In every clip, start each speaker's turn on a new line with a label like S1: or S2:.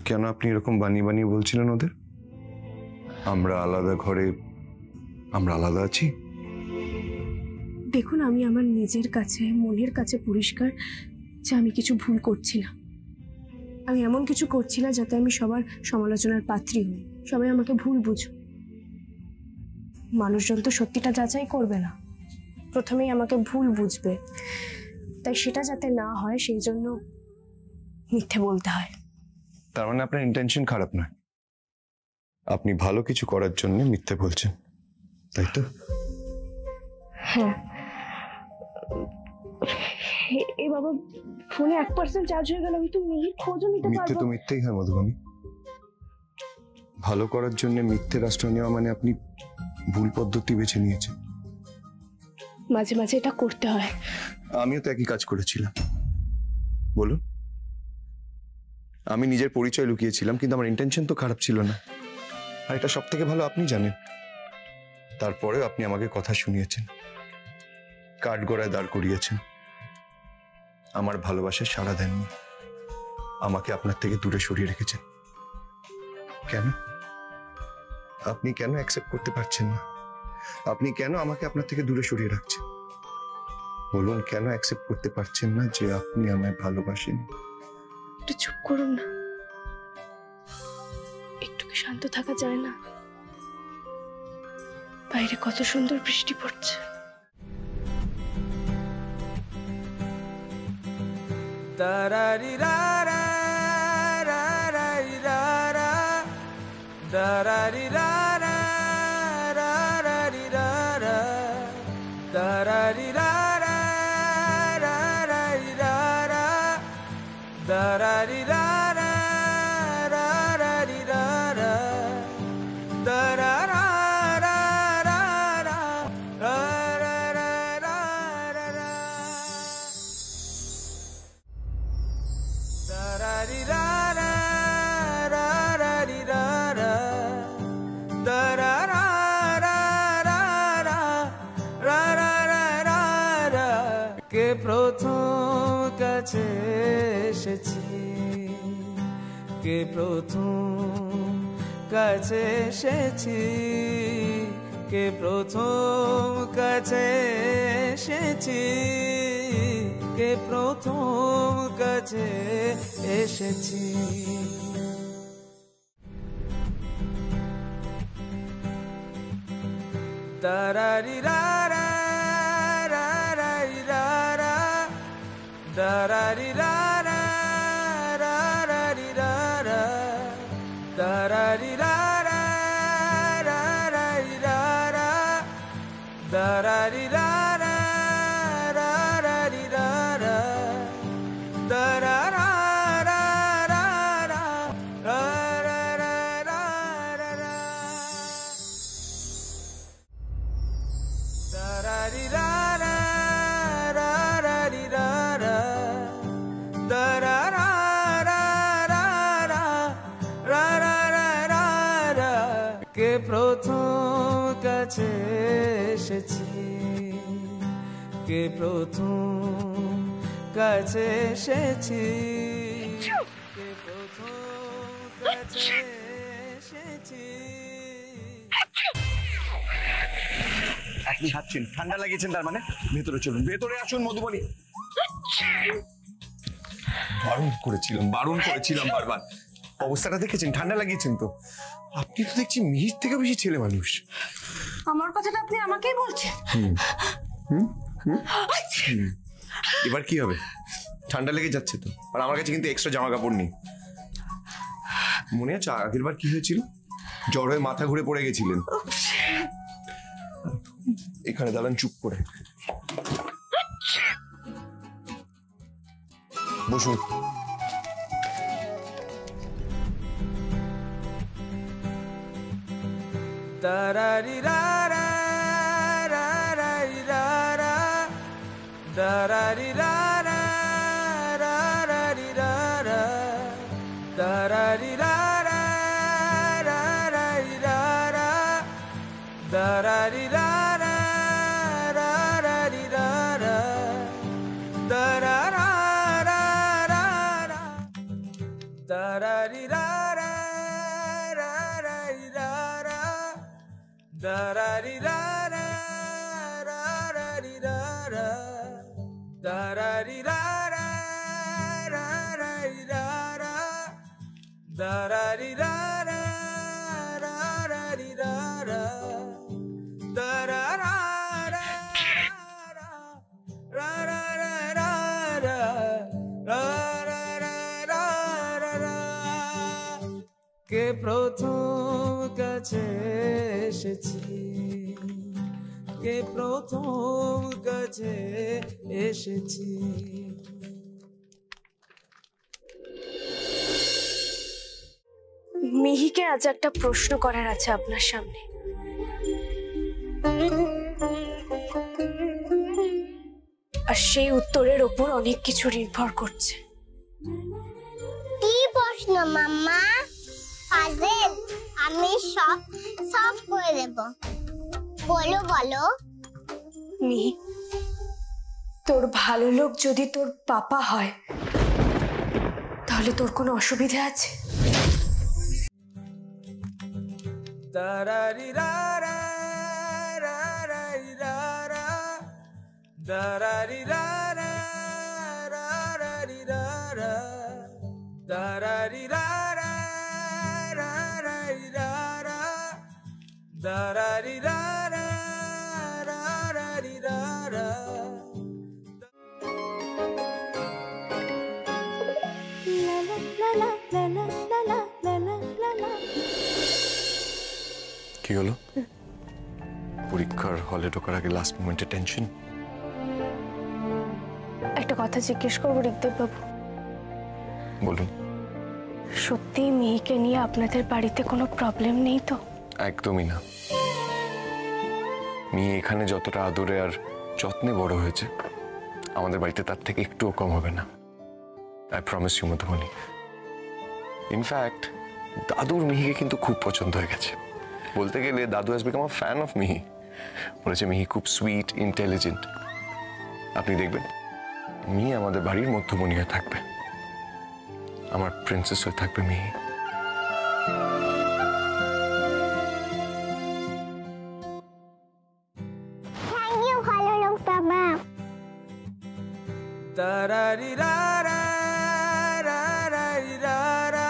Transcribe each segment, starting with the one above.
S1: কেন আপনি এরকম বানিয়ে বানিয়ে বলছিলেন ওদের? আমরা আলাদা ঘরে, আমরা আলাদা আছি।
S2: দেখুন, আমি আমার নিজের কাছে, মনের কাছে পরিষ্কার যে আমি কিছু ভুল করছি না। আমি এমন কিছু করছি না যাতে আমি সবার সমালোচনার পাত্রী হই, সবাই আমাকে ভুল বুঝো। মানুষজন তো সত্যিটা যাচাই করবে না, প্রথমেই আমাকে ভুল বুঝবে। তাই সেটা যাতে না হয় সেই জন্য মিথ্যে বলতে হয়।
S1: তার মানে আপনার ইন্টেনশন খারাপ নয়, আপনি ভালো কিছু করার জন্য মিথ্যে বলছেন, তাই তো?
S2: হ্যাঁ। এ বাবা, ফোনে 1% চার্জ হয়ে গেল, আমি তো মিনিট খোঁজও নিতে পারবো।
S1: মিথ্যে তো মিথ্যেই হয় মধুবনী। ভালো করার জন্য মিথ্যের আশ্রয় নেওয়া মানে আপনি ভুল পদ্ধতি বেছে নিয়েছেন।
S2: মাঝে মাঝে এটা করতে হয়।
S1: আমিও তো একই কাজ করেছিলাম। বলুন, আমি নিজের পরিচয় লুকিয়েছিলাম, কিন্তু আমার ইন্টেনশন তো খারাপ ছিল না। আর এটা সব থেকে ভালো আপনি জানেন। তারপরেও আপনি আমাকে কথা শুনিয়েছেন, কাঠগড়ায় দাঁড় করিয়েছেন, আমার ভালোবাসায় সাড়া দেননি, আমাকে আপনার থেকে দূরে সরিয়ে রেখেছেন। কেন? আপনি কেন অ্যাকসেপ্ট করতে পারছেন না? আপনি কেন আমাকে আপনার থেকে দূরে সরিয়ে রাখছেন? বলুন, কেন অ্যাকসেপ্ট করতে পারছেন না যে আপনি আমায় ভালোবাসেন?
S2: একটু চুপ করুন না, একটু কি শান্ত থাকা যায় না? বাইরে কত সুন্দর বৃষ্টি পড়ছে।
S3: কে প্রথম কাছে এসেছি, কে প্রথম কাছে এসেছি, কে প্রথম কাছে এসেছি, কে প্রথম কাছে এসেছি। দারারি রারা দারারি রারা রারারি রারা দারারি রারা রারারি রারা দারারি রারা রারারি রারা দারারা কে প্রথম কাছে এসেছি, কে প্রথম কাছে এসেছি, কে প্রথম কাছে এসেছি।
S1: আপনি হাঁটছেন, ঠান্ডা লাগিয়েছেন, তার মানে ভেতরে চলুন, ভেতরে আসুন মধুবনী। বারণ করেছিলাম বারবার। অবস্থাটা দেখেছেন, ঠান্ডা লাগিয়েছেন তো। আপনি তো দেখছি মিহির থেকে বেশি ছেলে মানুষ।
S2: আমার কথাটা আপনি আমাকেই বলছেন?
S1: এবার কি হবে? ঠান্ডা লেগে যাচ্ছে তো, আর আমার কাছে কিন্তু এক্সট্রা জামা কাপড় নেই। মনে আছে আগের বার কি হয়েছিল? জ্বর হয়ে মাথা ঘুরে পড়ে গেছিলেন। এখানে দাঁড়ান চুপ করে, বসুন।
S3: দারারি রারা রারারি রারা দারারি রারা রারারি রারা দারারি রারা রারারি রারা দারারি রারা রারারি রারা দারারা দারারি রারা da-ra-di-da-da, ra-ra-di-da-da, da-ra-ra-da, ra-ra-ra-da-da, ra-ra-ra-da-da, কে প্রথম কাছে এসেছি, কে প্রথম কাছে এসেছি।
S2: মিহিকে আজ একটা প্রশ্ন করার আছে আপনার সামনে। আর সেই উত্তরের ওপর অনেক কিছু নির্ভর করছে।
S4: কি প্রশ্ন মাম্মা? পাজেল, আমি সব সলভ করে দেব। বলো বলো।
S2: মিহি, তোর ভালো লোক যদি তোর পাপা হয় তাহলে তোর কোনো অসুবিধা আছে?
S3: Da-ra-di-da-da, ra-ra-di-da-da, da-ra-di-da-da, ra-ra-di-da-da, da-ra-di-da-da, ra-ra-di-da-da, da-ra-di-da-da, ra-ra-di-da-da.
S1: কি হলো? পরীক্ষার হলে ঢোকার আগে লাস্ট মোমেন্টে টেনশন?
S2: একটা কথা জিজ্ঞেস করবো ঋগদেব বাবু।
S1: বলুন।
S2: সত্যি মিহিকে নিয়ে আপনাদের বাড়িতে কোনো প্রবলেম নেই তো?
S1: একদমই না। মিহি এখানে যতটা আদরে আর যত্নে বড় হয়েছে, আমাদের বাড়িতে তার থেকে একটুও কম হবে না। I promise you Madhubani. In fact দাদুর মিহিকে কিন্তু খুব পছন্দ হয়ে গেছে। বলতে গেলে দাদু has become a fan of মিহি। বলেছে মিহি খুব সুইট, ইন্টেলিজেন্ট। আপনি দেখবেন মিহি আমাদের বাড়ির মধ্যমণি হয়ে থাকবে, আমার প্রিন্সেস হয়ে থাকবে মিহি।
S4: থ্যাংক ইউ ভালো লোক বাবা।
S3: Da-ra-di-da-da, ra-ra-di-da-da,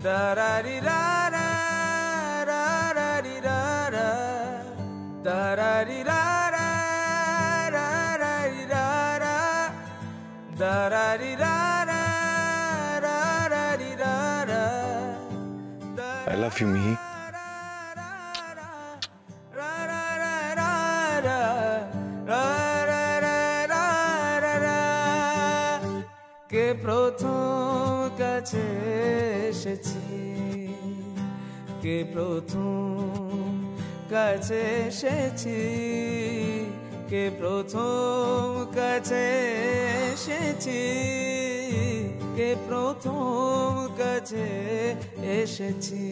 S3: da-ra-di-da-da, ra-ra-di-da-da, da-ra-di-da-da, ra-ra-di-da-da, da-ra-di-da-da, ra-ra-di-da-da.
S1: I love you, Mihi. কে প্রথম কাছে এসেছি, কে প্রথম কাছে এসেছি, কে প্রথম কাছে এসেছি, কে প্রথম কাছে এসেছি।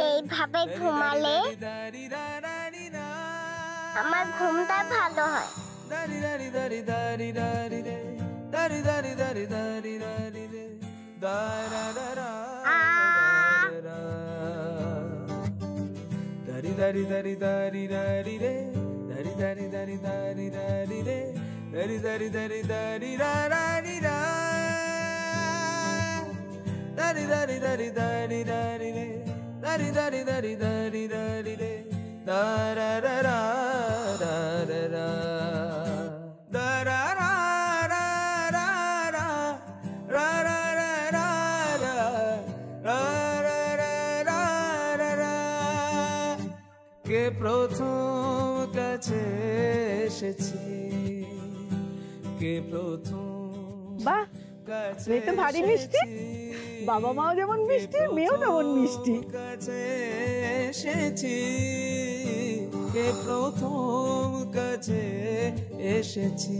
S4: এইভাবে ঘুমালে আমার ঘুমটা ভালো হয়।
S3: কে প্রথম কাছে এসেছি, কে প্রথম
S5: বাহ, মেয়ে তো ভারী মিষ্টি। বাবা মাও যেমন মিষ্টি, মেয়েও তেমন মিষ্টি।
S3: কাছে এসেছি, কে প্রথম কাছে এসেছি।